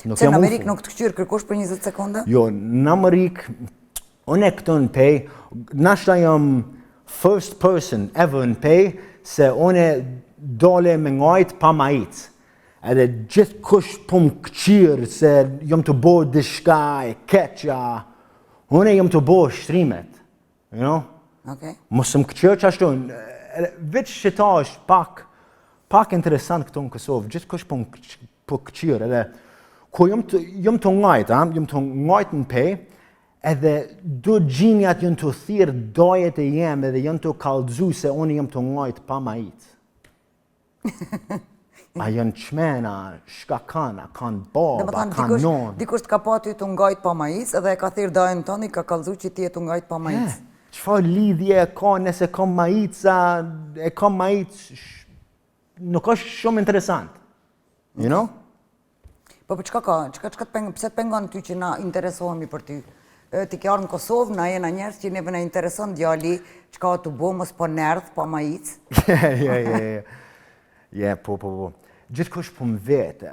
Nuk Se jam në UFO. Amerikë nuk të këqyrë kërkosh për 20 sekonda? Jo, në Amerikë, unë këtu në pej, nashta jam first person ever në pej, se unë dole me ngajt pa majit. Edhe gjithë kush po më këqyrë se jam të bo dishka e keqja, unë jam të bo shtrimet, you know? Okay. Mos më këqyrë që ashtu, veç që ta është pak interesant këtu në Kosovë, gjithë kush po këqyrë, edhe ku jam të ngajt, jam të ngajt në pej, edhe do gjinjat jam të thirë dojet e jem edhe jam të kallëzu se unë jam të ngajt pa majit. A janë qmena, shka kanë, a kanë baba, a kanë nonë. Dikush të ka pa ty të ngajt pa majic, edhe e ka thirë dajën tëni, ka kallëzu që ti e të ngajt pa majic. Çfarë lidhje e ka nëse ka majica, e ka majic, nuk është shumë interesant. You know? Po çka ka? Pse të pengon ty që na interesohemi për ty? Ti ke ardhur në Kosovë, na jena njerëz që neve na intereson djali, çka të bo mos po nerdh pa majic. Ja, po. Gjithkush po më vetë,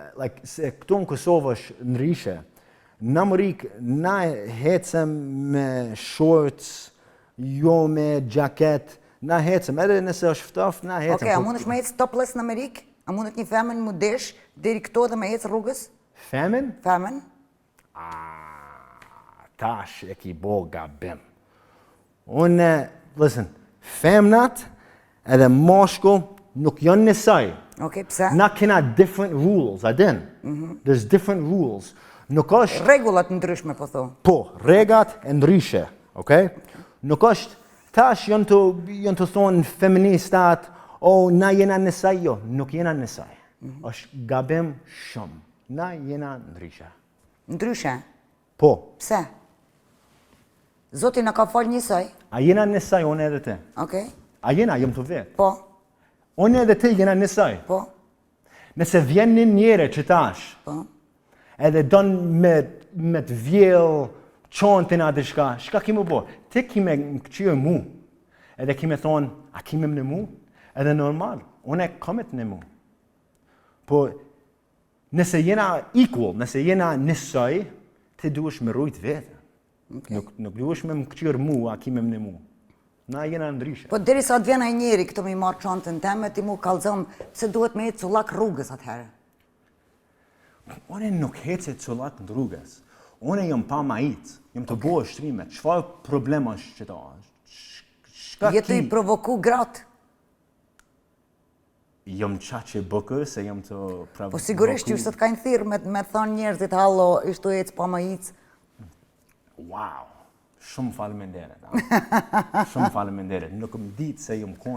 se këtu në Kosovë është ndryshe. Në Amerikë, na hecem me shorts, jo me jacket, na hecem, edhe nëse është ftoftë, na hecem. Okej, a mundesh me ecë topless në Amerikë? A mundet një femën mu desh deri këto dhe me ecë rrugës? Femën? Femën? Tash e ki bo gabim. Unë, listen, femnat edhe moshkull nuk janë njësoj. Okej, pse? Na kena different rules, a din? There's different rules. Nuk është... Regullat ndryshme, po thon. Po, regat e ndryshe, okay? Nuk është, tash janë të thonë feministat, na jena njësaj, jo, nuk jena njësaj. është gabim shumë. Na jena ndryshe. Ndryshe? Po. Pse? Zoti na ka falë njësoj? A jena njësaj, unë edhe ti. Okej. A jena, jam të vetë. Po. Unë edhe ti jena njësaj. Po. Nëse vjen një njëre që tash, edhe donë me të vjell, qontin a dishka, shka ki mu bo? Ti ki me këqyrë mu, edhe ki me thonë, a ki me më në mu? Edhe normal, unë e komet në mu. Po, nëse jena equal, nëse jena njësoj, ti duesh me rujt vetë. Nuk duesh me më këqyrë mu, a ki me më në mu. Na jena ndryshe. Po deri sa të vjen ai njeri këtu me i marrë çantën teme, ti mu kallëzon pse duhet me ecë cullak rrugës atëherë. Unë nuk hece cullak në rrugës. Unë jam pa majic, jam të bo shtrimet. Çfarë problem është që ta është? Je të i provoku gratë. Jam qaqe bëkër se jam të provoku. Po sigurisht që të kajnë thirrë me thonë njerëzit hallo, ishtu ecë pa majic. Wow. Shumë faleminderit. Shumë faleminderit. Nuk më ditë se jam konë